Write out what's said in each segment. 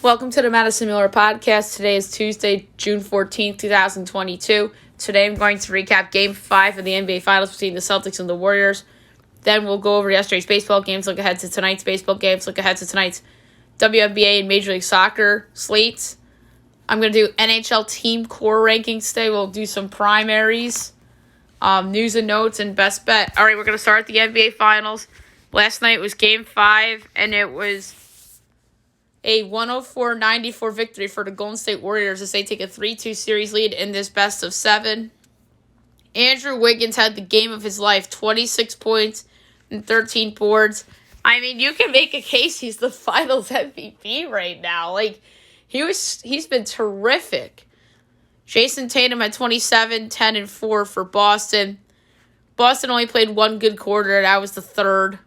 Welcome to the Madison Miller Podcast. Today is Tuesday, June 14th, 2022. Today I'm going to recap Game 5 of the NBA Finals between the Celtics and the Warriors. Then we'll go over yesterday's baseball games, look ahead to tonight's baseball games, look ahead to tonight's WNBA and Major League Soccer slates. I'm going to do NHL team core rankings today. We'll do some primaries, news and notes, and best bet. All right, we're going to start the NBA Finals. Last night was Game 5, and it was a 104-94 victory for the Golden State Warriors as they take a 3-2 series lead in this best of 7. Andrew Wiggins had the game of his life, 26 points and 13 boards. I mean, you can make a case he's the Finals MVP right now. He's been terrific. Jason Tatum had 27, 10, and 4 for Boston. Boston only played one good quarter. That was the third.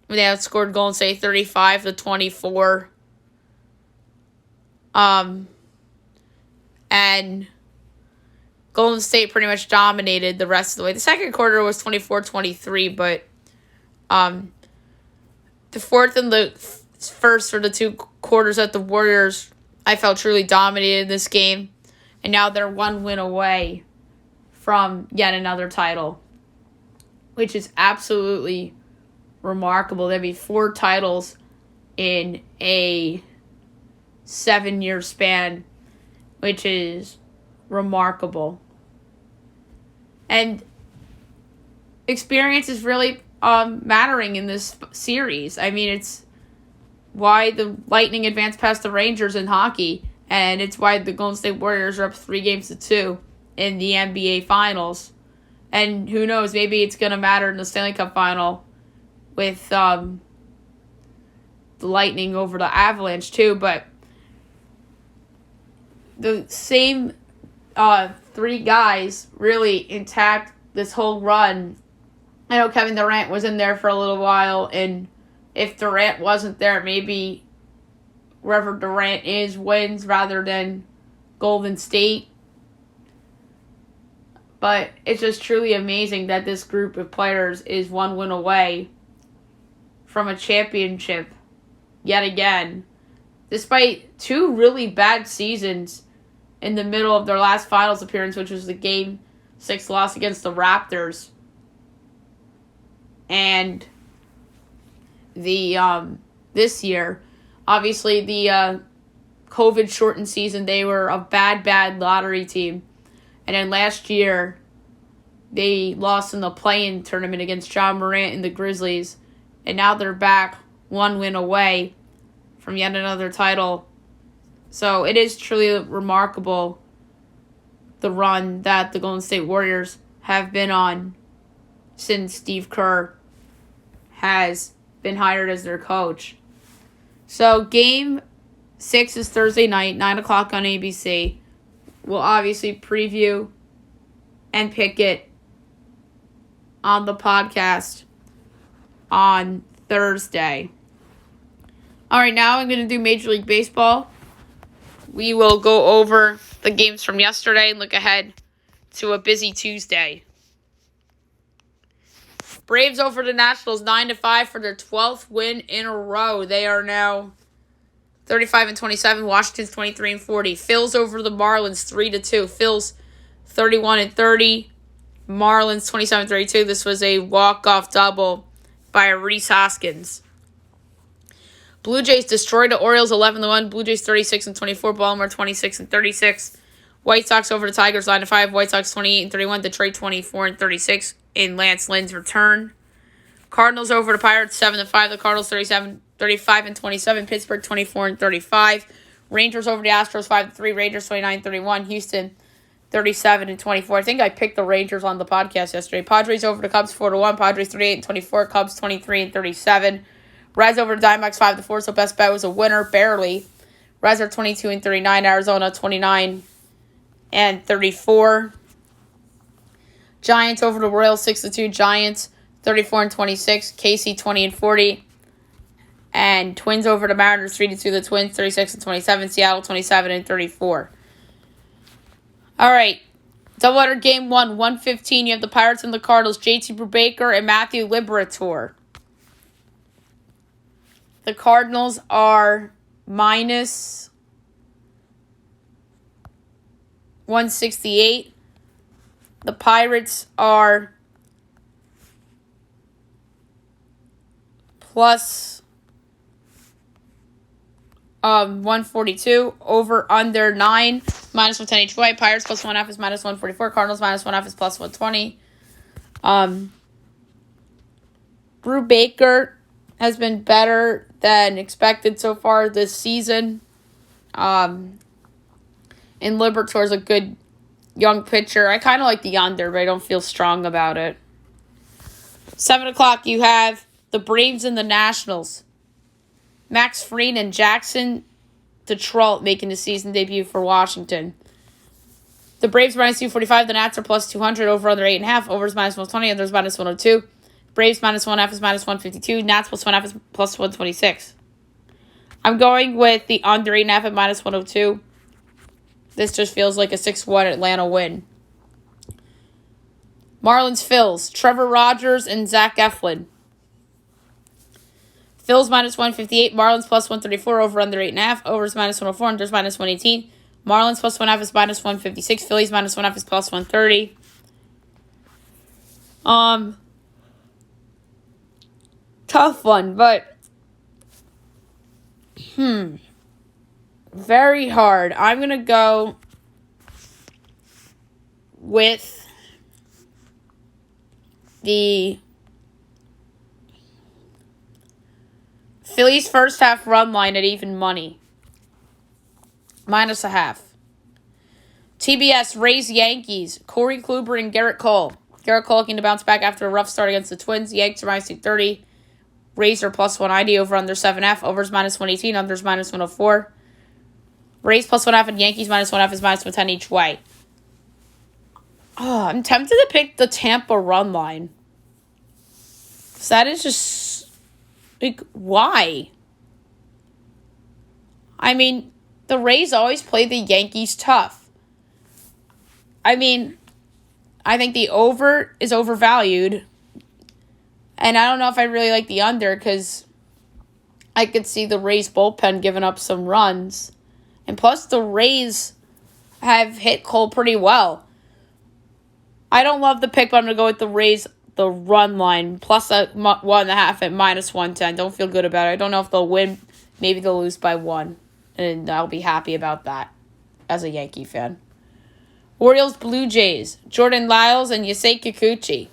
They outscored Golden State 35-24. And Golden State pretty much dominated the rest of the way. The second quarter was 24-23, but the fourth and the first for the two quarters that the Warriors, I felt, truly dominated this game. And now they're one win away from yet another title, which is absolutely remarkable. There'd be 4 titles in a 7-year span, which is remarkable. And experience is really mattering in this series. I mean, it's why the Lightning advanced past the Rangers in hockey, and it's why the Golden State Warriors are up 3-2 in the NBA Finals. And who knows, maybe it's going to matter in the Stanley Cup Final with the Lightning over the Avalanche too, but the same 3 guys really intact this whole run. I know Kevin Durant was in there for a little while, and if Durant wasn't there, maybe wherever Durant is wins rather than Golden State. But it's just truly amazing that this group of players is one win away from a championship yet again, despite 2 really bad seasons in the middle of their last finals appearance, which was the Game 6 loss against the Raptors. And the this year, obviously the COVID-shortened season, they were a bad lottery team. And then last year, they lost in the play-in tournament against John Morant and the Grizzlies. And now they're back 1 win away from yet another title. So it is truly remarkable, the run that the Golden State Warriors have been on since Steve Kerr has been hired as their coach. So Game 6 is Thursday night, 9 o'clock on ABC. We'll obviously preview and pick it on the podcast on Thursday. All right, now I'm going to do Major League Baseball. We will go over the games from yesterday and look ahead to a busy Tuesday. Braves over the Nationals 9-5 for their 12th win in a row. They are now 35-27. Washington's 23-40. Phils over the Marlins 3-2. Phils 31-30. Marlins 27-32. This was a walk-off double by Rhys Hoskins. Blue Jays destroyed the Orioles 11-1. Blue Jays 36-24. Baltimore 26-36. White Sox over the Tigers 9-5. White Sox 28-31. Detroit 24-36 in Lance Lynn's return. Cardinals over the Pirates 7-5. The Cardinals 35-27. Pittsburgh 24-35. Rangers over the Astros 5-3. Rangers 29-31. Houston 37-24. I think I picked the Rangers on the podcast yesterday. Padres over the Cubs 4-1. Padres 38-24. Cubs 23-37. Reds over the Diamondbacks 5-4, so best bet was a winner, barely. Reds are 22-39, Arizona 29-34. Giants over the Royals 6-2, Giants 34-26, KC 20-40. And Twins over the Mariners 3-2, the Twins 36-27, Seattle 27-34. All right, doubleheader game 1, 1:15. You have the Pirates and the Cardinals, JT Brubaker and Matthew Liberatore. The Cardinals are minus 168. The Pirates are plus 142. Over under 9, minus 110 each way. Pirates plus 1.5 is minus 144. Cardinals minus 1.5 is plus 120. Brew Baker has been better than expected so far this season. And Libertor's a good young pitcher. I kind of like the under, but I don't feel strong about it. 7 o'clock, you have the Braves and the Nationals. Max Fried and Jackson Detroit making the season debut for Washington. The Braves minus 245. The Nats are plus 200. Over under 8.5. Over is minus 120. Under is minus 102. Braves minus 1.5 is minus 152. Nats plus 1.5 is plus 126. I'm going with the under 8.5 at minus 102. This just feels like a 6-1 Atlanta win. Marlins Phils. Trevor Rogers and Zach Eflin. Phils minus 158. Marlins plus 134. Over under 8.5. Over is minus 104. Under is minus 118. Marlins plus 1.5 is minus 156. Phillies minus 1.5 is plus 130. Tough one, but very hard. I'm going to go with the Phillies first half run line at even money. Minus 0.5. TBS Rays Yankees. Corey Kluber and Garrett Cole. Garrett Cole looking to bounce back after a rough start against the Twins. Yankees are minus 230. Rays are plus 190. Over under 7.5. Over is minus 118. Under is minus 104. Rays plus 1.5 and Yankees minus 1.5 is minus 110 each way. Oh, I'm tempted to pick the Tampa run line. So that is just, like, why? I mean, the Rays always play the Yankees tough. I mean, I think the over is overvalued. And I don't know if I really like the under because I could see the Rays bullpen giving up some runs. And plus, the Rays have hit Cole pretty well. I don't love the pick, but I'm going to go with the Rays, the run line, plus a 1.5 at minus 110. Don't feel good about it. I don't know if they'll win. Maybe they'll lose by 1. And I'll be happy about that as a Yankee fan. Orioles, Blue Jays, Jordan Lyles and Yusei Kikuchi.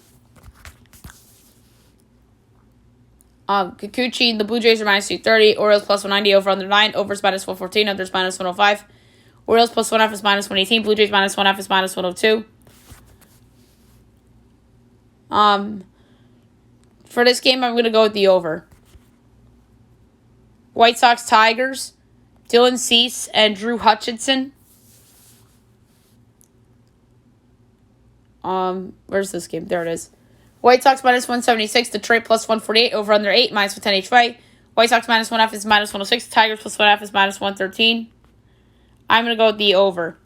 Kikuchi and the Blue Jays are minus 230. Orioles plus 190. Over under 9. Over is minus 114. Under is minus 105. Orioles plus 1.5 is minus 118. Blue Jays minus 1.5 is minus 102. For this game, I'm going to go with the over. White Sox, Tigers, Dylan Cease and Drew Hutchinson. Where's this game? There it is. White Sox minus 176. Detroit plus 148. Over under 8. Minus 110 each way. White Sox minus 1.5 is minus 106. Tigers plus 1.5 is minus 113. I'm going to go with the over.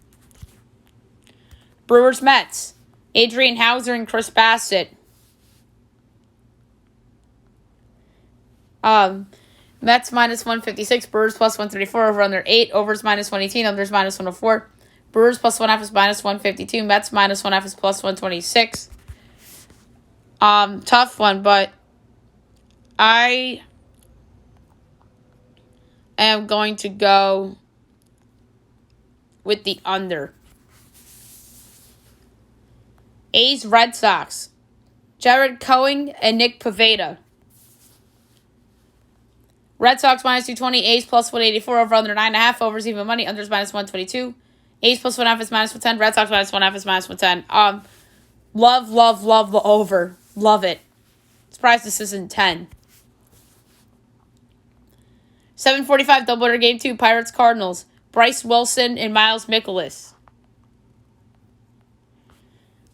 Brewers, Mets. Adrian Hauser and Chris Bassett. Mets minus 156. Brewers plus 134. Over under 8. Over is minus 118. Under is minus 104. Brewers plus 1.5 is minus 152. Mets minus 1.5 is plus 126. Tough one, but I am going to go with the under. A's, Red Sox. Jared Cohen and Nick Pivetta. Red Sox minus 220. A's plus 184. Over under 9.5. Overs even money. Under is minus 122. A's plus 1.5 is minus 110. Red Sox minus 1.5 is minus 110. Love the over. Love it. Surprised this isn't 10. 7:45 doubleheader game 2. Pirates, Cardinals. Bryce Wilson and Miles Mikolas.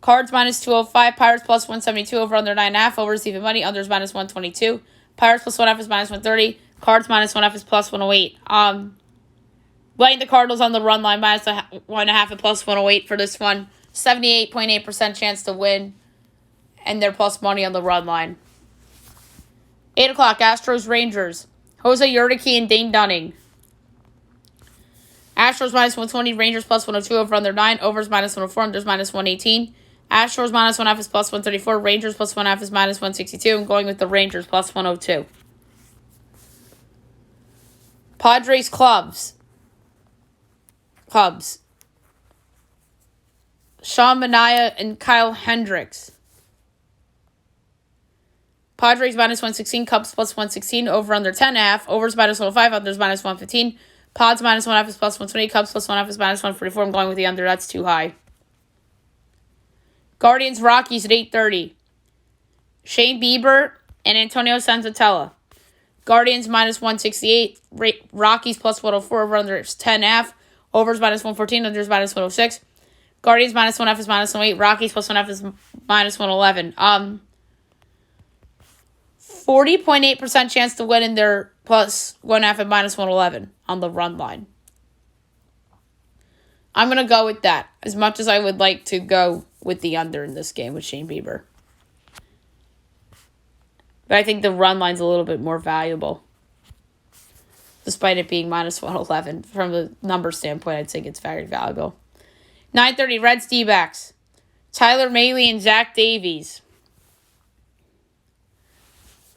Cards minus 205. Pirates plus 172. Over under 9.5. Overs even money. Under is minus 122. Pirates plus 1.5 is minus 130. Cards minus 1.5 is plus 108. Laying the Cardinals on the run line minus 1.5 and plus 108 for this one. 78.8% chance to win. And they're plus money on the run line. 8 o'clock, Astros, Rangers. Jose Urquidy and Dane Dunning. Astros minus 120, Rangers plus 102, over under 9, overs minus 104, unders minus 118. Astros minus 1/2 is plus 134, Rangers plus 1/2 is minus 162. I'm going with the Rangers plus 102. Padres Cubs. Sean Manaea and Kyle Hendricks. Padres minus 116, Cubs plus 116, over under 10.5, overs minus 105, unders minus 115. Pods minus 1/2 is plus 120, Cubs plus 1/2 is minus 144. I'm going with the under. That's too high. Guardians Rockies at 8:30. Shane Bieber and Antonio Senzatella. Guardians minus 168, Rockies plus 104, over under 10.5, overs minus 114, unders minus 106. Guardians minus 1/2 is minus 108, Rockies plus 1/2 is minus 111. 40.8% chance to win in their plus 1/2 and minus 111 on the run line. I'm going to go with that, as much as I would like to go with the under in this game with Shane Bieber. But I think the run line's a little bit more valuable. Despite it being minus 111. From the number standpoint, I'd think it's very valuable. 9:30, Reds D-backs. Tyler Mahle and Zach Davies.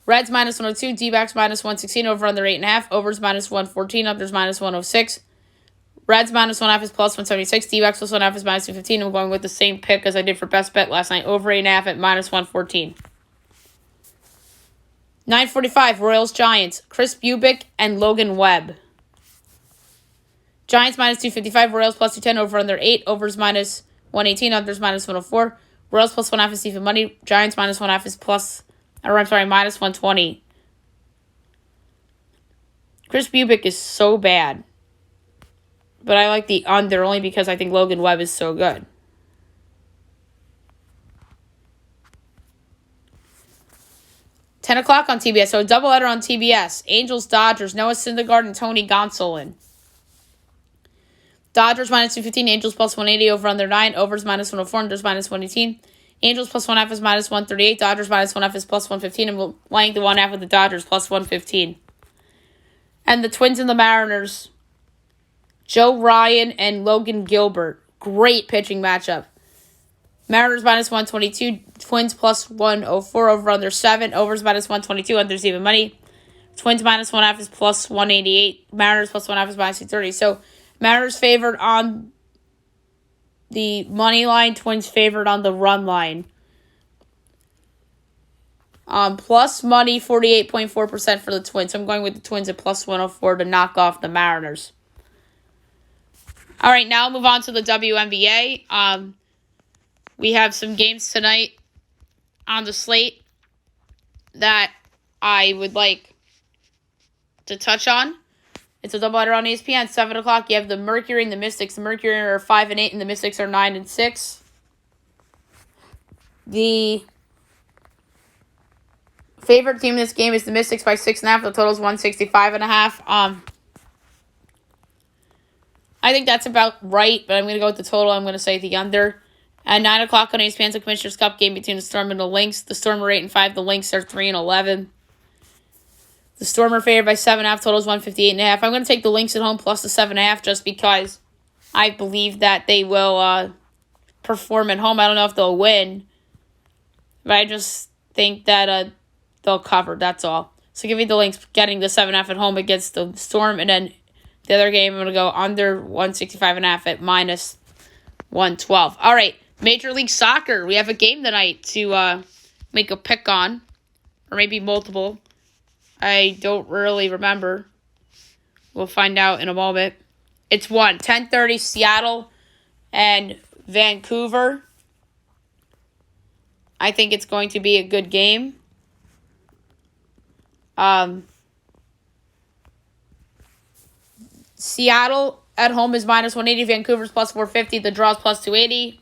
Reds minus 102, D-backs minus 116, over under 8.5, overs minus 114, unders minus 106. Reds minus 1/2 is plus 176, D-backs plus 1/2 is minus 215. I'm going with the same pick as I did for best bet last night, over 8.5 at minus 114. 9:45, Royals Giants. Chris Bubic and Logan Webb. Giants minus 255, Royals plus 210, over under 8, overs minus 118, unders minus 104. Royals plus 1/2 is even money. Giants minus 1/2 is minus 120. Chris Bubic is so bad. But I like the under only because I think Logan Webb is so good. Ten o'clock on TBS. So a doubleheader on TBS. Angels, Dodgers, Noah Syndergaard and Tony Gonsolin. Dodgers minus 215, Angels plus 180, over under 9, overs minus 104, unders minus 118. Angels plus 1/2 is minus 138, Dodgers minus 1/2 is plus 115, and we're laying the 1/2 with the Dodgers plus 115. And the Twins and the Mariners, Joe Ryan and Logan Gilbert. Great pitching matchup. Mariners minus 122, Twins plus 104, over under 7, overs minus 122, unders even money. Twins minus 1/2 is plus 188, Mariners plus 1/2 is minus 230. So Mariners favored on the money line, Twins favored on the run line. Plus money, 48.4% for the Twins. I'm going with the Twins at plus 104 to knock off the Mariners. All right, now move on to the WNBA. We have some games tonight on the slate that I would like to touch on. It's a doubleheader on ESPN. 7 o'clock, you have the Mercury and the Mystics. The Mercury are 5-8, and the Mystics are 9-6. The favorite team in this game is the Mystics by 6.5. The total is 165.5. I think that's about right, but I'm going to go with the total. I'm going to say the under. At 9 o'clock on ESPN, the Commissioner's Cup game between the Storm and the Lynx. The Storm are 8-5. The Lynx are 3-11. The Storm are favored by 7.5. Total is 158.5. I'm going to take the Lynx at home plus the 7.5 just because I believe that they will perform at home. I don't know if they'll win, but I just think that they'll cover. That's all. So give me the Lynx getting the 7.5 at home against the Storm, and then the other game I'm going to go under 165.5 at minus 112. All right, Major League Soccer. We have a game tonight to make a pick on, or maybe multiple. I don't really remember. We'll find out in a moment. It's 10:30, Seattle and Vancouver. I think it's going to be a good game. Seattle at home is minus 180. Vancouver's plus 450. The draw's plus 280.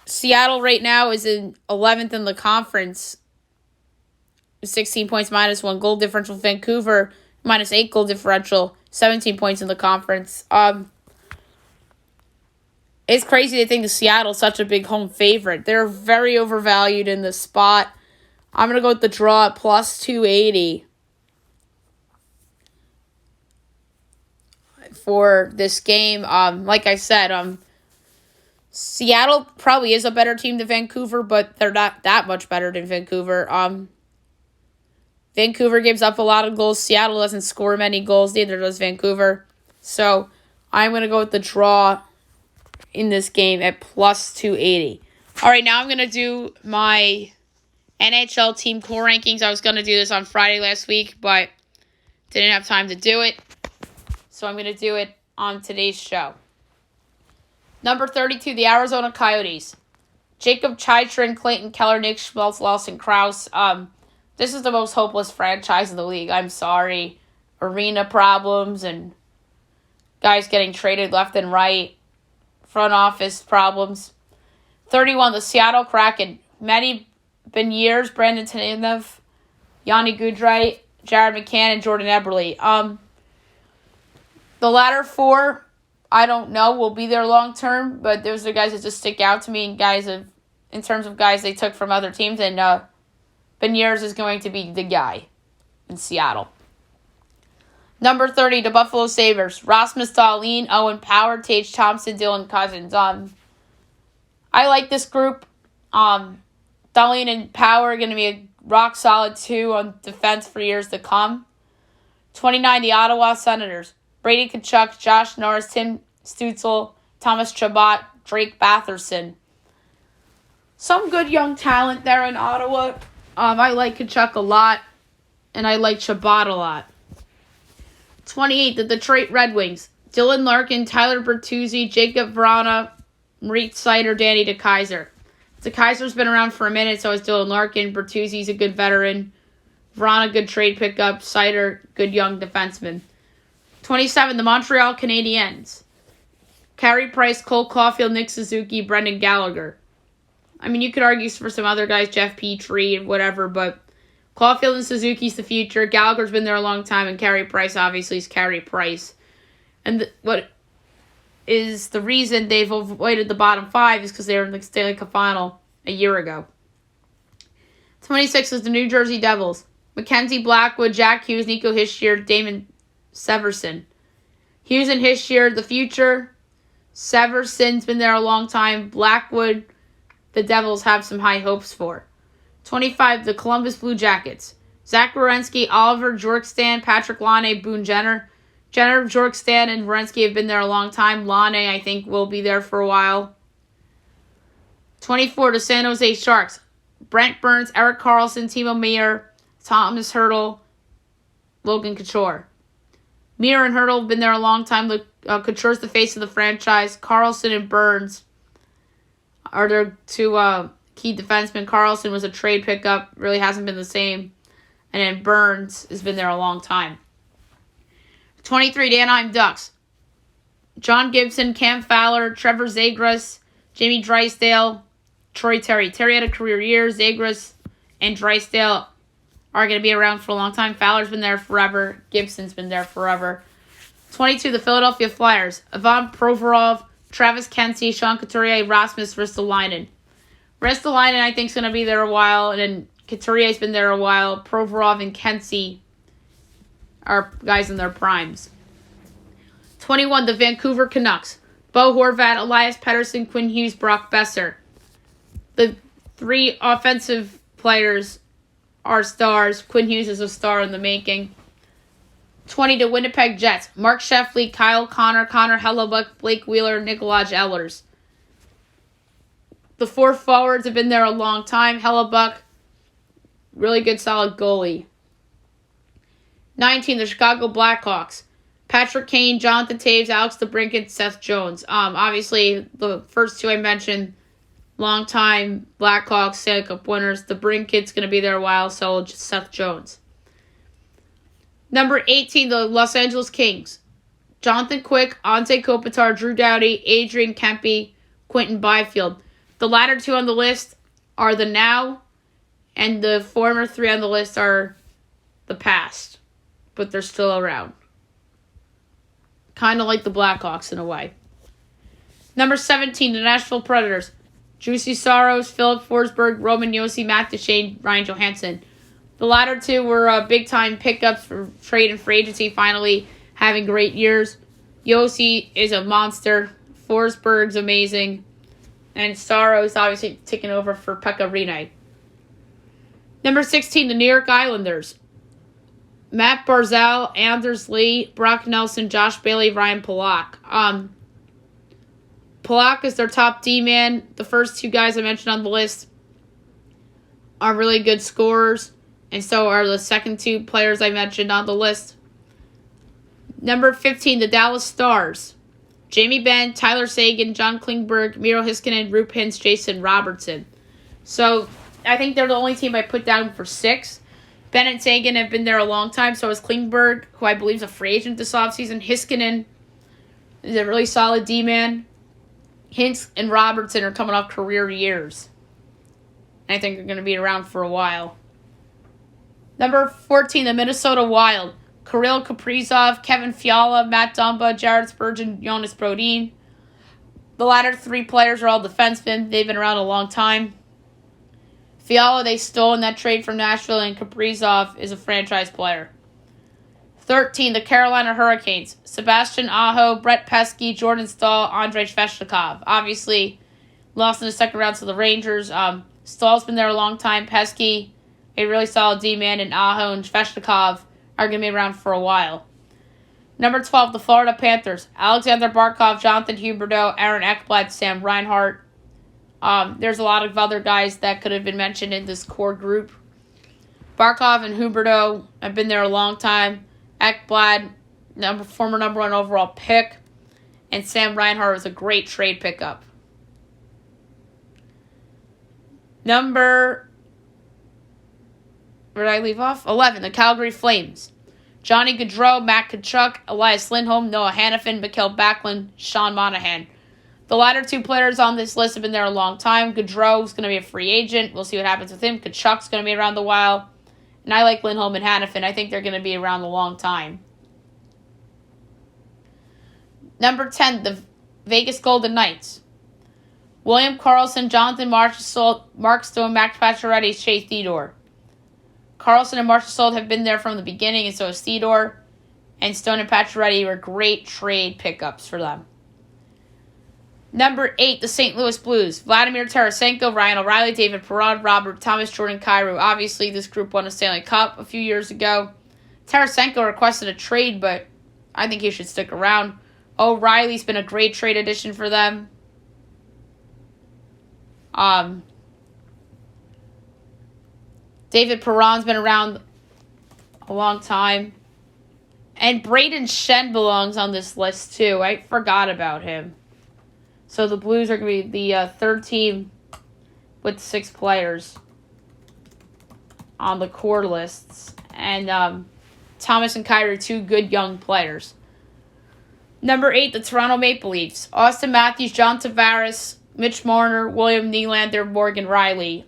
Seattle right now is in 11th in the conference. 16 points, minus 1 goal differential. Vancouver, minus 8 goal differential. 17 points in the conference. It's crazy to think that Seattle's such a big home favorite. They're very overvalued in this spot. I'm going to go with the draw at plus 280. for this game. Like I said, Seattle probably is a better team than Vancouver, but they're not that much better than Vancouver. Vancouver gives up a lot of goals. Seattle doesn't score many goals, neither does Vancouver. So I'm going to go with the draw in this game at plus 280. All right, now I'm going to do my NHL team core rankings. I was going to do this on Friday last week, but didn't have time to do it. So I'm going to do it on today's show. Number 32, the Arizona Coyotes. Jacob Chychrun, Clayton Keller, Nick Schmaltz, Lawson Krause. This is the most hopeless franchise in the league. I'm sorry. Arena problems and guys getting traded left and right. Front office problems. 31, the Seattle Kraken. Matty Beniers, Brandon Tanev, Yanni Goodright, Jared McCann, and Jordan Eberle. The latter four, I don't know, will be there long term, but those are guys that just stick out to me, and in terms of guys they took from other teams, and Beniers is going to be the guy in Seattle. Number 30, the Buffalo Sabres. Rasmus Dahlin, Owen Power, Tage Thompson, Dylan Cousins. I like this group. Dahlin and Power are going to be a rock solid 2 on defense for years to come. 29, the Ottawa Senators. Brady Tkachuk, Josh Norris, Tim Stützle, Thomas Chabot, Drake Batherson. Some good young talent there in Ottawa. I like Tkachuk a lot, and I like Chabot a lot. 28, the Detroit Red Wings. Dylan Larkin, Tyler Bertuzzi, Jacob Vrana, Maurice Seider, Danny DeKeyser. DeKeyser's been around for a minute, so is Dylan Larkin. Bertuzzi's a good veteran. Vrana, good trade pickup. Seider, good young defenseman. 27, the Montreal Canadiens. Carey Price, Cole Caulfield, Nick Suzuki, Brendan Gallagher. I mean, you could argue for some other guys, Jeff Petrie and whatever, but Caulfield and Suzuki's the future. Gallagher's been there a long time, and Carey Price obviously is Carey Price. And what is the reason they've avoided the bottom 5 is because they were in the Stanley Cup final a year ago. 26 is the New Jersey Devils. Mackenzie Blackwood, Jack Hughes, Nico Hischier, Damon Severson. Hughes and Hischier, the future. Severson's been there a long time. Blackwood, the Devils have some high hopes for. 25, the Columbus Blue Jackets. Zach Werenski, Oliver Bjorkstrand, Patrick Laine, Boone Jenner. Jenner, Bjorkstrand, and Werenski have been there a long time. Laine, I think, will be there for a while. 24, the San Jose Sharks. Brent Burns, Eric Carlson, Timo Meier, Thomas Hertl, Logan Couture. Meier and Hertl have been there a long time. Couture's the face of the franchise. Carlson and Burns are their 2 key defensemen. Carlson was a trade pickup, really hasn't been the same. And then Burns has been there a long time. 23, the Anaheim Ducks. John Gibson, Cam Fowler, Trevor Zegras, Jamie Drysdale, Troy Terry. Terry had a career year. Zegras and Drysdale are going to be around for a long time. Fowler's been there forever. Gibson's been there forever. 22, the Philadelphia Flyers. Ivan Provorov, Travis Kelce, Sean Couturier, Rasmus Ristolainen. Ristolainen, I think, is going to be there a while. And then Couturier's been there a while. Provorov and Kelce are guys in their primes. 21, the Vancouver Canucks. Bo Horvat, Elias Pettersson, Quinn Hughes, Brock Besser. The 3 offensive players are stars. Quinn Hughes is a star in the making. 20, the Winnipeg Jets. Mark Sheffley, Kyle Connor, Connor Hellebuck, Blake Wheeler, Nikolaj Ehlers. The 4 forwards have been there a long time. Hellebuck, really good, solid goalie. 19, the Chicago Blackhawks. Patrick Kane, Jonathan Taves, Alex DeBrincat, Seth Jones. Obviously, the first 2 I mentioned, long-time Blackhawks Stanley Cup winners. DeBrincat's going to be there a while, so just Seth Jones. Number 18, the Los Angeles Kings. Jonathan Quick, Ante Kopitar, Drew Doughty, Adrian Kempe, Quentin Byfield. The latter 2 on the list are the now, and the former 3 on the list are the past, but they're still around. Kind of like the Blackhawks in a way. Number 17, the Nashville Predators. Juicy Saros, Philip Forsberg, Roman Josi, Matt Duchene, Ryan Johansson. The latter 2 were big-time pickups for trade and free agency, finally having great years. Yossi is a monster. Forsberg's amazing. And Saros obviously taking over for Pekka Rinne. Number 16, the New York Islanders. Matt Barzal, Anders Lee, Brock Nelson, Josh Bailey, Ryan Pulock. Pulock is their top D-man. The first two guys I mentioned on the list are really good scorers, and so are the second two players I mentioned on the list. Number 15, the Dallas Stars. Jamie Benn, Tyler Seguin, John Klingberg, Miro Heiskanen, Roop Hintz, Jason Robertson. So I think they're the only team I put down for 6. Benn and Seguin have been there a long time, so is Klingberg, who I believe is a free agent this offseason. Heiskanen is a really solid D-man. Hintz and Robertson are coming off career years. I think they're going to be around for a while. Number 14, the Minnesota Wild. Kirill Kaprizov, Kevin Fiala, Matt Dumba, Jared Spurgeon, Jonas Brodin. The latter 3 players are all defensemen. They've been around a long time. Fiala they stole in that trade from Nashville, and Kaprizov is a franchise player. 13, the Carolina Hurricanes. Sebastian Aho, Brett Pesky, Jordan Stahl, Andrei Svechnikov. Obviously, lost in the second round to the Rangers. Stahl's been there a long time. Pesky, a really solid D-man, and Aho and Svechnikov are going to be around for a while. Number 12, the Florida Panthers. Alexander Barkov, Jonathan Huberdeau, Aaron Ekblad, Sam Reinhart. There's a lot of other guys that could have been mentioned in this core group. Barkov and Huberdeau have been there a long time. Ekblad, former number 1 overall pick. And Sam Reinhart was a great trade pickup. Where did I leave off? 11, the Calgary Flames. Johnny Gaudreau, Matt Tkachuk, Elias Lindholm, Noah Hannafin, Mikael Backlund, Sean Monahan. The latter 2 players on this list have been there a long time. Gaudreau's going to be a free agent. We'll see what happens with him. Tkachuk's going to be around a while. And I like Lindholm and Hannafin. I think they're going to be around a long time. Number 10, the Vegas Golden Knights. William Karlsson, Jonathan Marchessault, Mark Stone, Max Pacioretty, Shea Theodore. Karlsson and Marchessault have been there from the beginning, and so is Theodore. And Stone and Pacioretty were great trade pickups for them. Number 8, the St. Louis Blues. Vladimir Tarasenko, Ryan O'Reilly, David Perron, Robert Thomas, Jordan Kyrou. Obviously, this group won a Stanley Cup a few years ago. Tarasenko requested a trade, but I think he should stick around. O'Reilly's been a great trade addition for them. David Perron's been around a long time. And Braden Shen belongs on this list, too. I forgot about him. So the Blues are going to be the third team with 6 players on the core lists. And Thomas and Kyrou, 2 good young players. Number 8, the Toronto Maple Leafs. Austin Matthews, John Tavares, Mitch Marner, William Nylander, Morgan Riley.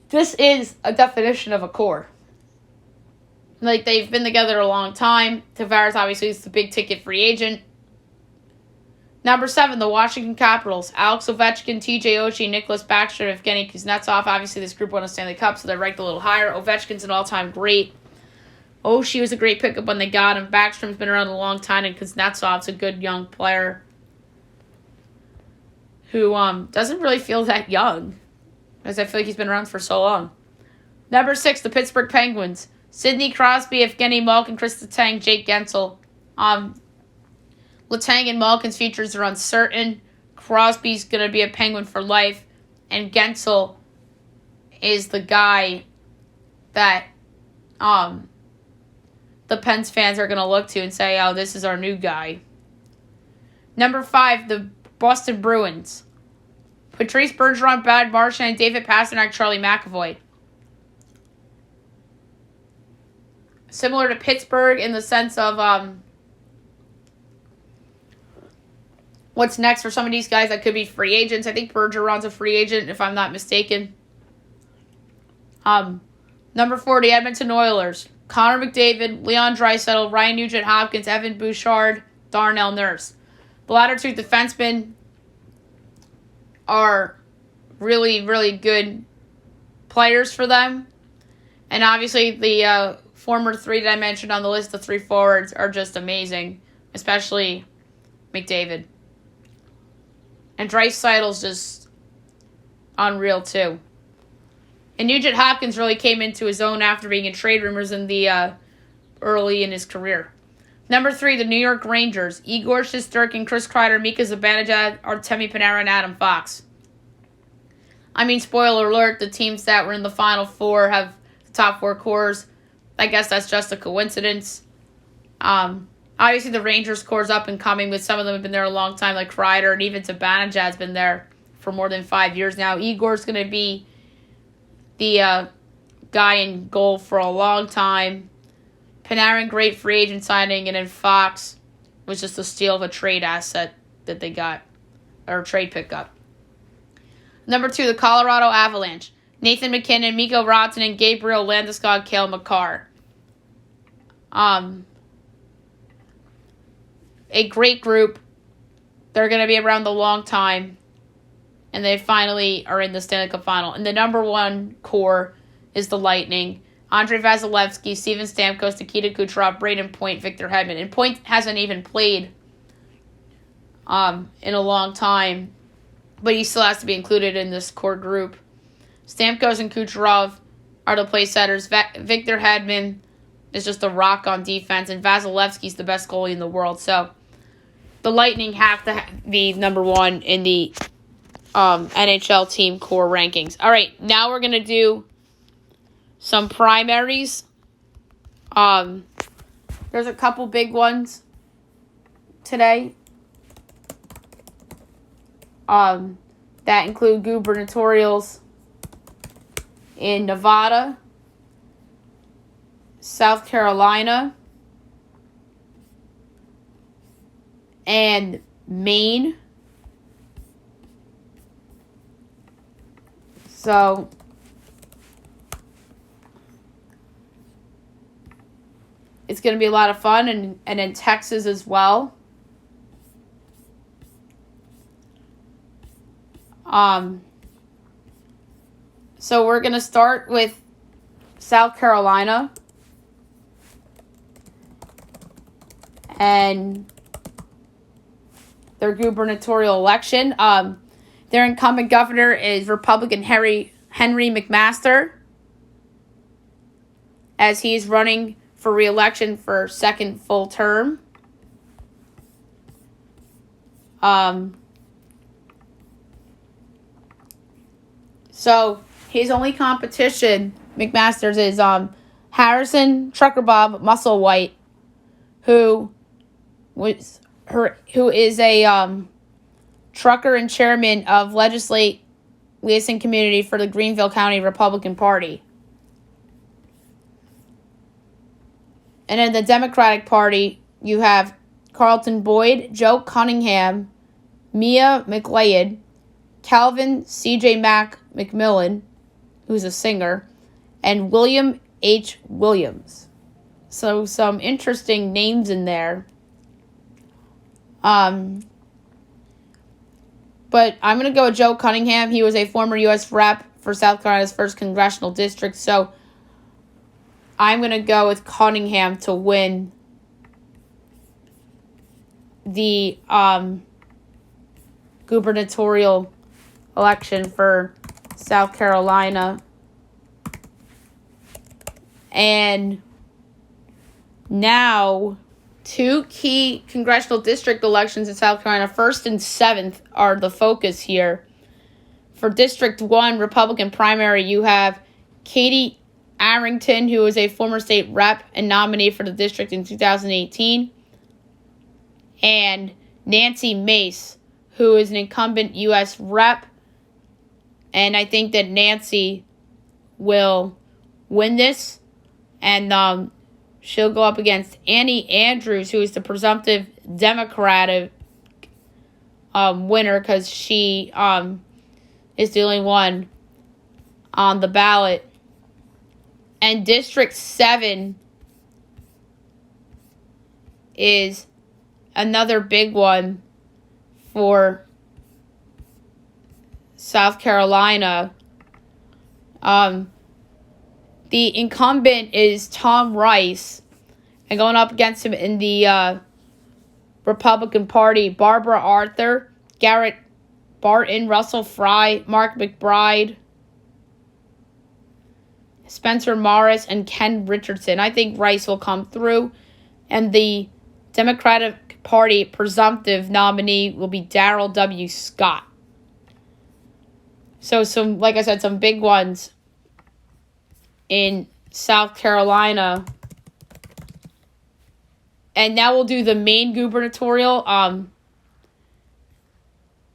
This is a definition of a core. Like, they've been together a long time. Tavares, obviously, is the big-ticket free agent. Number 7, the Washington Capitals. Alex Ovechkin, TJ Oshie, Nicholas Backstrom, Evgeny Kuznetsov. Obviously, this group won a Stanley Cup, so they're ranked a little higher. Ovechkin's an all-time great. Oshie was a great pickup when they got him. Backstrom's been around a long time, and Kuznetsov's a good young player who doesn't really feel that young, as I feel like he's been around for so long. Number 6, the Pittsburgh Penguins. Sidney Crosby, Evgeny Malkin, Chris Letang, Jake Gensel. Letang and Malkin's futures are uncertain. Crosby's going to be a Penguin for life. And Gensel is the guy that the Pens fans are going to look to and say, oh, this is our new guy. Number 5, the Boston Bruins. Patrice Bergeron, Brad Marchand, David Pastrnak, Charlie McAvoy. Similar to Pittsburgh in the sense of what's next for some of these guys that could be free agents. I think Bergeron's a free agent, if I'm not mistaken. Number 4, the Edmonton Oilers. Connor McDavid, Leon Draisaitl, Ryan Nugent-Hopkins, Evan Bouchard, Darnell Nurse. The latter 2 defensemen are really, really good players for them. And obviously the former three that I mentioned on the list, the three forwards, are just amazing, especially McDavid. And Draisaitl's just unreal, too. And Nugent Hopkins really came into his own after being in trade rumors in the early in his career. Number 3, the New York Rangers. Igor Shesterkin, Chris Kreider, Mika Zibanejad, Artemi Panarin, and Adam Fox. I mean, spoiler alert, the teams that were in the Final Four have the top 4 cores. I guess that's just a coincidence. Obviously, the Rangers core's up and coming, but some of them have been there a long time, like Kreider, and even Zibanejad's been there for more than 5 years now. Igor's going to be the guy in goal for a long time. Panarin, great free agent signing, and then Fox was just a steal of a trade asset that they got, or trade pickup. Number 2, the Colorado Avalanche. Nathan McKinnon, Mikko Rantanen, Gabriel Landeskog, Cale Makar. A great group. They're going to be around a long time. And they finally are in the Stanley Cup Final. And the number 1 core is the Lightning. Andrei Vasilevsky, Steven Stamkos, Nikita Kucherov, Braden Point, Victor Hedman. And Point hasn't even played in a long time. But he still has to be included in this core group. Stamkos and Kucherov are the place setters. Victor Hedman is just a rock on defense. And Vasilevsky's the best goalie in the world. So the Lightning have to be number 1 in the NHL team core rankings. All right, now we're going to do some primaries. There's a couple big ones today. That include gubernatorials in Nevada, South Carolina, and Maine. So it's going to be a lot of fun, and in Texas as well. So we're going to start with South Carolina. And their gubernatorial election. Their incumbent governor is Republican Henry McMaster, as he's running for re-election for second full term. So his only competition, McMaster's, is Harrison Trucker Bob Musselwhite, who is a trucker and chairman of legislation community for the Greenville County Republican Party. And in the Democratic Party, you have Carlton Boyd, Joe Cunningham, Mia McLeod, Calvin C.J. McMillan, who's a singer, and William H. Williams. So some interesting names in there. But I'm going to go with Joe Cunningham. He was a former U.S. rep for South Carolina's 1st Congressional District. So I'm going to go with Cunningham to win the gubernatorial election for South Carolina. And now, 2 key congressional district elections in South Carolina, 1st and 7th, are the focus here. For District 1 Republican primary, you have Katie Arrington, who is a former state rep and nominee for the district in 2018, and Nancy Mace, who is an incumbent U.S. rep. And I think that Nancy will win this. And she'll go up against Annie Andrews, who is the presumptive Democratic winner, because she is the only one on the ballot. And District 7 is another big one for South Carolina. The incumbent is Tom Rice. And going up against him in the Republican Party, Barbara Arthur, Garrett Barton, Russell Fry, Mark McBride, Spencer Morris, and Ken Richardson. I think Rice will come through. And the Democratic Party presumptive nominee will be Darrell W. Scott. So like I said, some big ones in South Carolina. And now we'll do the Maine gubernatorial.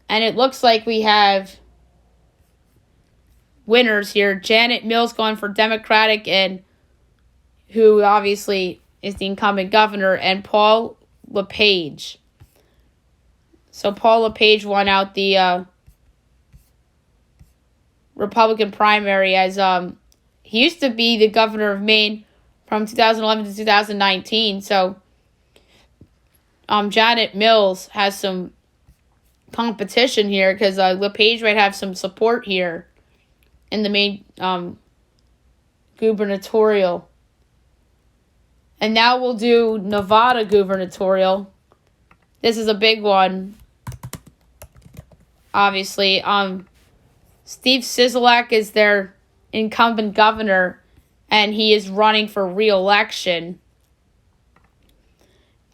And it looks like we have winners here. Janet Mills going for Democratic, and who obviously is the incumbent governor, and Paul LePage. So Paul LePage won out the Republican primary as he used to be the governor of Maine from 2011 to 2019. So Janet Mills has some competition here because LePage might have some support here in the Maine gubernatorial. And now we'll do Nevada gubernatorial. This is a big one. Obviously, Steve Sisolak is their incumbent governor, and he is running for re-election.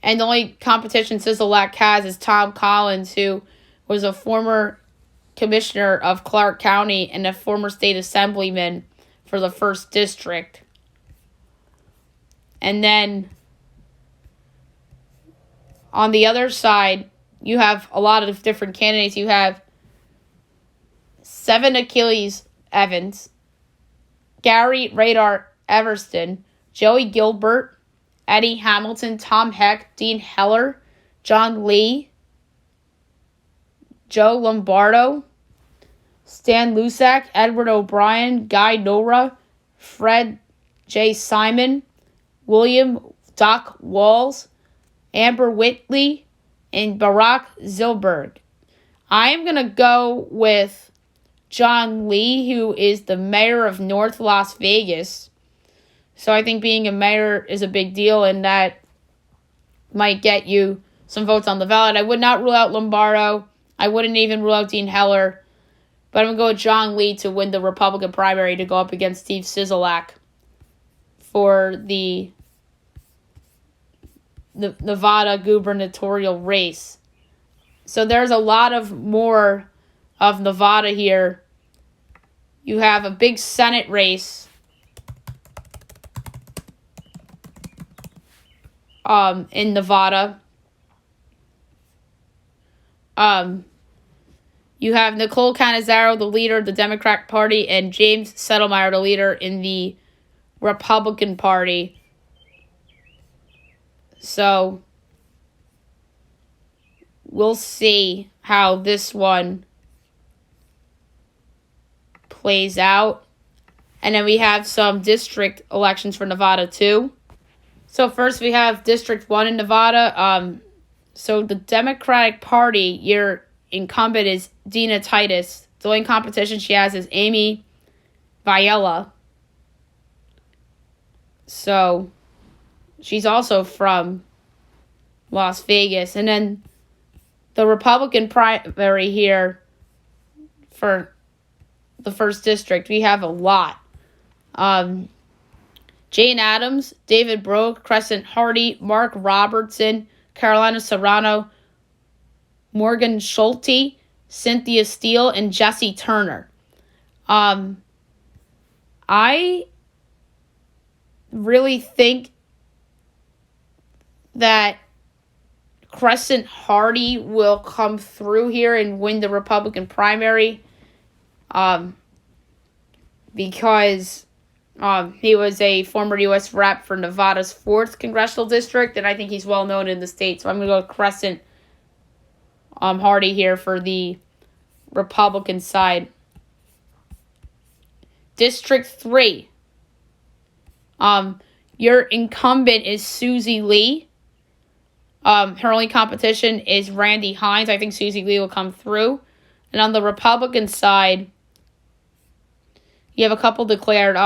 And the only competition Sisolak has is Tom Collins, who was a former commissioner of Clark County and a former state assemblyman for the 1st District. And then on the other side, you have a lot of different candidates. You have Seven Achilles Evans, Gary Radar Everston, Joey Gilbert, Eddie Hamilton, Tom Heck, Dean Heller, John Lee, Joe Lombardo, Stan Lusak, Edward O'Brien, Guy Nora, Fred J. Simon, William Doc Walls, Amber Whitley, and Barack Zilberg. I'm going to go with John Lee, who is the mayor of North Las Vegas. So I think being a mayor is a big deal, and that might get you some votes on the ballot. I would not rule out Lombardo. I wouldn't even rule out Dean Heller. But I'm going to go with John Lee to win the Republican primary to go up against Steve Sisolak for the Nevada gubernatorial race. So there's a lot of more of Nevada here. You have a big Senate race in Nevada. You have Nicole Canizaro, the leader of the Democratic Party, and James Settlemeyer, the leader in the Republican Party. So we'll see how this one plays out. And then we have some district elections for Nevada too. So first we have District 1 in Nevada. So the Democratic Party, your incumbent is Dina Titus. The only competition she has is Amy Viella. So she's also from Las Vegas. And then the Republican primary here for the 1st District, we have a lot. Jane Addams, David Broke, Crescent Hardy, Mark Robertson, Carolina Serrano, Morgan Schulte, Cynthia Steele, and Jesse Turner. I really think that Crescent Hardy will come through here and win the Republican primary because he was a former U.S. rep for Nevada's 4th Congressional District, and I think he's well known in the state. So I'm going to go with Crescent Hardy here for the Republican side. District 3. Your incumbent is Susie Lee. Her only competition is Randy Hines. I think Susie Lee will come through. And on the Republican side, you have a couple declared.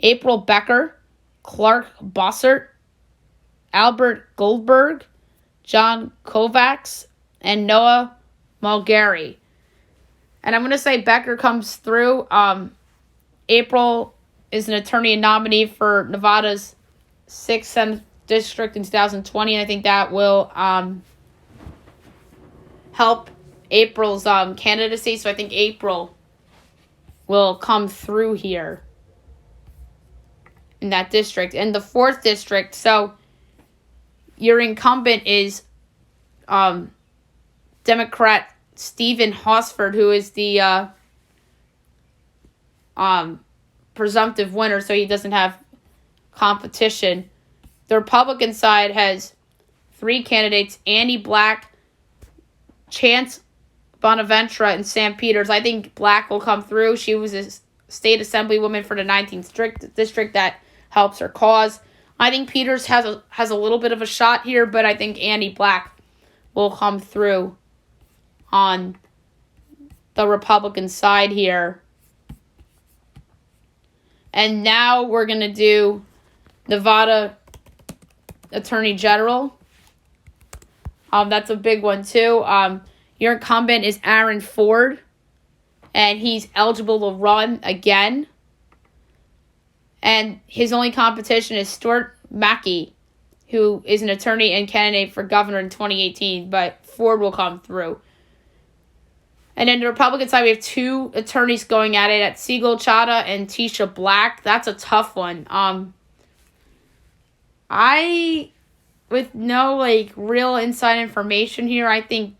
April Becker, Clark Bossert, Albert Goldberg, John Kovacs, and Noah Mulgary. And I'm going to say Becker comes through. April is an attorney and nominee for Nevada's 6th District in 2020, and I think that will help April's candidacy. So I think April will come through here in that district. And the 4th district, so your incumbent is Democrat Stephen Hosford, who is the presumptive winner, so he doesn't have competition. The Republican side has 3 candidates: Annie Black, Chance Bonaventura, and Sam Peters. I think Black will come through. She was a state assemblywoman for the 19th district. That helps her cause. I think Peters has a little bit of a shot here, but I think Annie Black will come through on the Republican side here. And now we're going to do Nevada Attorney General. That's a big one too. Your incumbent is Aaron Ford, and he's eligible to run again. And his only competition is Stuart Mackey, who is an attorney and candidate for governor in 2018, but Ford will come through. And then the Republican side, we have 2 attorneys going at it, at Siegel Chada and Tisha Black. That's a tough one. With no real inside information here, I think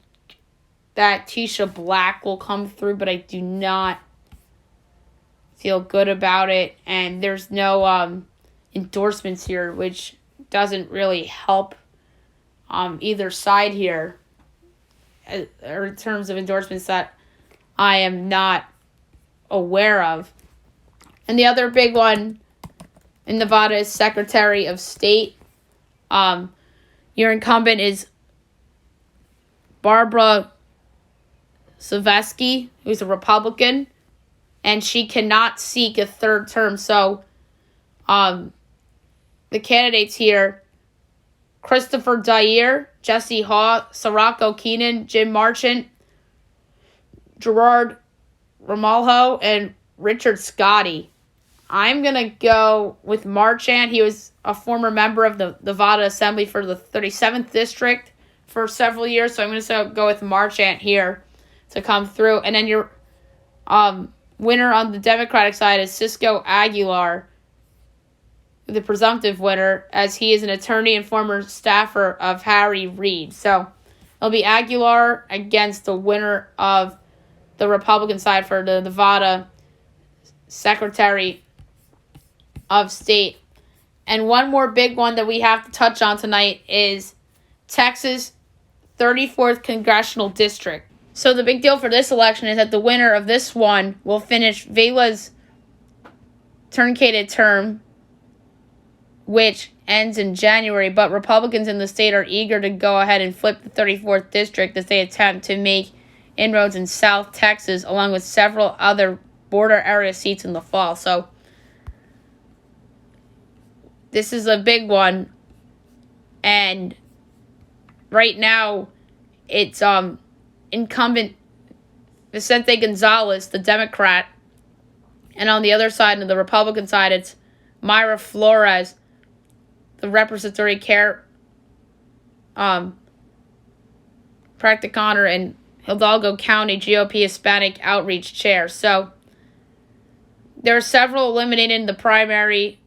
that Tisha Black will come through, but I do not feel good about it. And there's no endorsements here, which doesn't really help either side here, or in terms of endorsements that I am not aware of. And the other big one in Nevada is Secretary of State. Your incumbent is Barbara Savesky, who's a Republican, and she cannot seek a 3rd term. So the candidates here: Christopher Dyer, Jesse Haw, Sirocco Keenan, Jim Marchant, Gerard Ramalho, and Richard Scotti. I'm going to go with Marchant. He was a former member of the Nevada Assembly for the 37th District for several years, so I'm going to go with Marchant here to come through. And then your winner on the Democratic side is Cisco Aguilar, the presumptive winner, as he is an attorney and former staffer of Harry Reid. So it'll be Aguilar against the winner of the Republican side for the Nevada Secretary of State. And one more big one that we have to touch on tonight is Texas 34th Congressional District. So the big deal for this election is that the winner of this one will finish Vela's truncated term, which ends in January, but Republicans in the state are eager to go ahead and flip the 34th District as they attempt to make inroads in South Texas, along with several other border area seats in the fall. So this is a big one, and right now it's incumbent Vicente Gonzalez, the Democrat, and on the other side, on the Republican side, it's Myra Flores, the representatory care practitioner and Hidalgo County GOP Hispanic Outreach Chair. So there are several eliminated in the primary,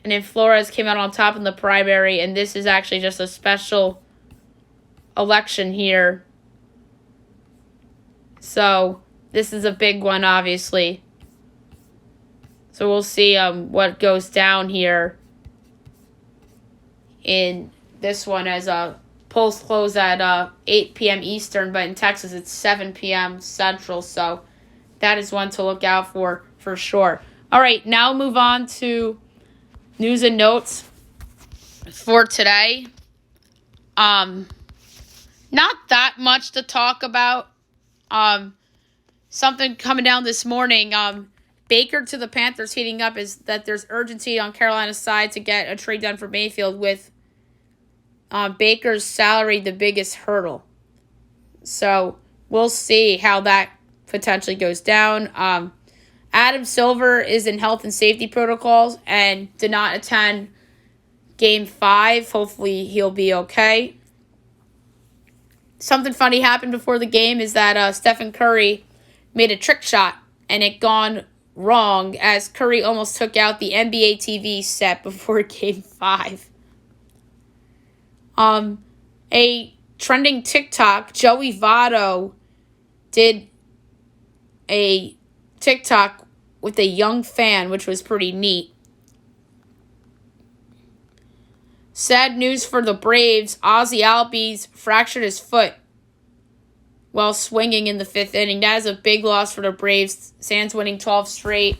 and then Flores came out on top in the primary, and this is actually just a special election here. So this is a big one, obviously. So we'll see what goes down here in this one, as polls close at 8 p.m. Eastern, but in Texas it's 7 p.m. Central, so that is one to look out for sure. All right, now move on to news and notes for today. Not that much to talk about. Something coming down this morning. Baker to the Panthers heating up is that there's urgency on Carolina's side to get a trade done for Mayfield, with Baker's salary the biggest hurdle. So we'll see how that potentially goes down. Adam Silver is in health and safety protocols and did not attend Game 5. Hopefully he'll be okay. Something funny happened before the game is that Stephen Curry made a trick shot and it gone wrong, as Curry almost took out the NBA TV set before Game 5. A trending TikTok, Joey Votto did a TikTok with a young fan, which was pretty neat. Sad news for the Braves. Ozzie Albies fractured his foot while swinging in the 5th inning. That is a big loss for the Braves. Sands winning 12 straight.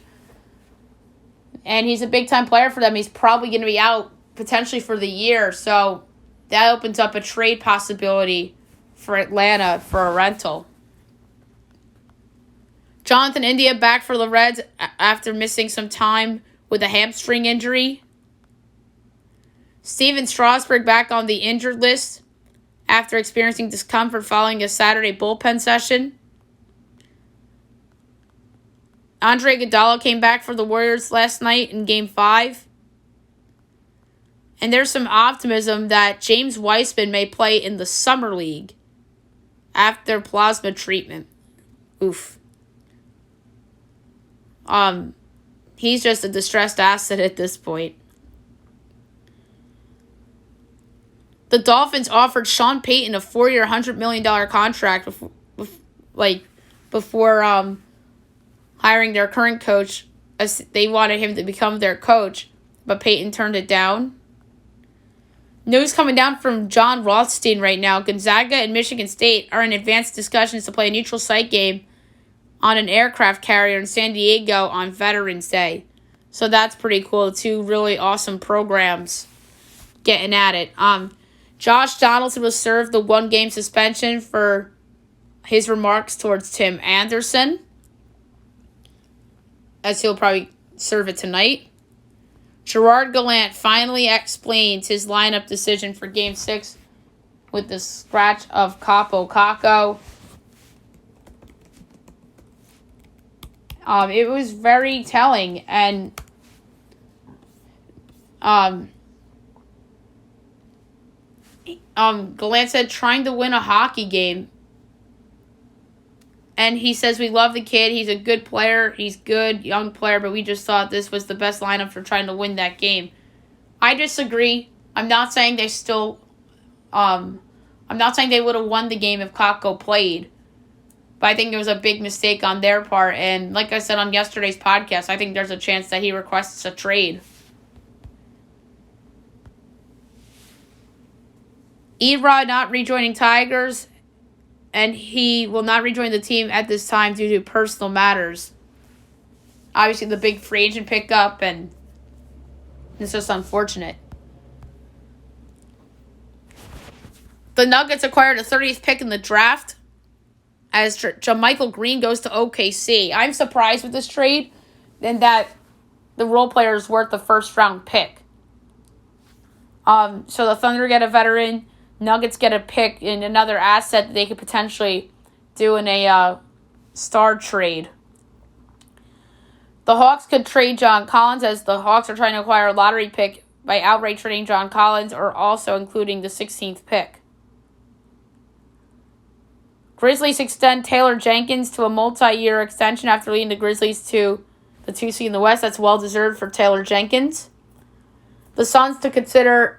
And he's a big-time player for them. He's probably going to be out potentially for the year. So that opens up a trade possibility for Atlanta for a rental. Jonathan India back for the Reds after missing some time with a hamstring injury. Steven Strasburg back on the injured list after experiencing discomfort following a Saturday bullpen session. Andre Iguodala came back for the Warriors last night in Game 5. And there's some optimism that James Weissman may play in the Summer League after plasma treatment. Oof. He's just a distressed asset at this point. The Dolphins offered Sean Payton a 4-year, $100 million contract before hiring their current coach. As they wanted him to become their coach, but Payton turned it down. News coming down from John Rothstein right now. Gonzaga and Michigan State are in advanced discussions to play a neutral site game on an aircraft carrier in San Diego on Veterans Day. So that's pretty cool. Two really awesome programs getting at it. Josh Donaldson was served the 1-game suspension for his remarks towards Tim Anderson, as he'll probably serve it tonight. Gerard Gallant finally explains his lineup decision for Game 6 with the scratch of Capo Caco. It was very telling, and Gallant said trying to win a hockey game. And he says, we love the kid. He's a good player. He's good, young player, but we just thought this was the best lineup for trying to win that game. I disagree. I'm not saying they still... I'm not saying they would have won the game if Kako played. But I think there was a big mistake on their part. And like I said on yesterday's podcast, I think there's a chance that he requests a trade. Erod not rejoining Tigers, and he will not rejoin the team at this time due to personal matters. Obviously, the big free agent pickup, and it's just unfortunate. The Nuggets acquired a 30th pick in the draft as JaMychal Green goes to OKC. I'm surprised with this trade in that the role player is worth the first-round pick. So the Thunder get a veteran. Nuggets get a pick in another asset that they could potentially do in a star trade. The Hawks could trade John Collins, as the Hawks are trying to acquire a lottery pick by outright trading John Collins, or also including the 16th pick. Grizzlies extend Taylor Jenkins to a multi-year extension after leading the Grizzlies to the 2 seed in the West. That's well-deserved for Taylor Jenkins. The Suns to consider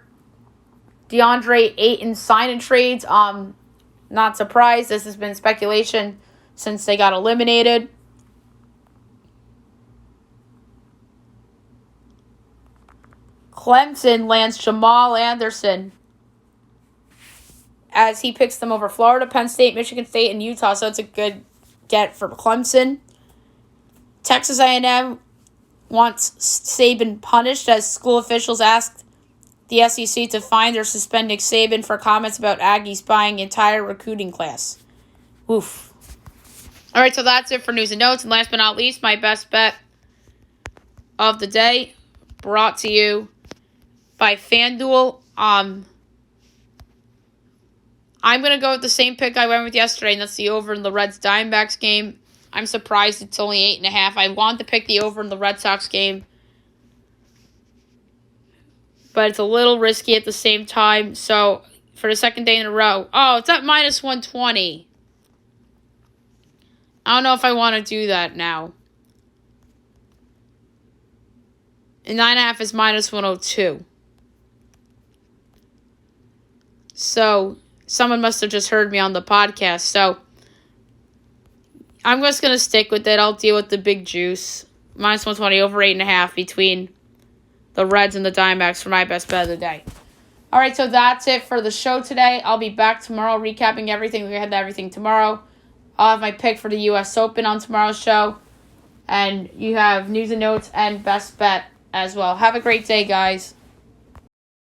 DeAndre Ayton sign-in trades. Not surprised. This has been speculation since they got eliminated. Clemson lands Jamal Anderson as he picks them over Florida, Penn State, Michigan State, and Utah. So it's a good get for Clemson. Texas A&M wants Saban punished as school officials asked the SEC to fine or suspend Nick Saban for comments about Aggies buying entire recruiting class. Oof. All right, so that's it for news and notes. And last but not least, my best bet of the day brought to you by FanDuel. I'm going to go with the same pick I went with yesterday, and that's the over in the Reds-Diamondbacks game. I'm surprised it's only 8.5. I wanted to pick the over in the Red Sox game, but it's a little risky at the same time. So, for the second day in a row, it's at minus 120. I don't know if I want to do that now. And 9.5 is minus 102. So, someone must have just heard me on the podcast. So, I'm just going to stick with it. I'll deal with the big juice. Minus 120 over 8.5 between the Reds and the Diamondbacks for my best bet of the day. All right, so that's it for the show today. I'll be back tomorrow recapping everything. We had everything tomorrow. I'll have my pick for the U.S. Open on tomorrow's show. And you have news and notes and best bet as well. Have a great day, guys.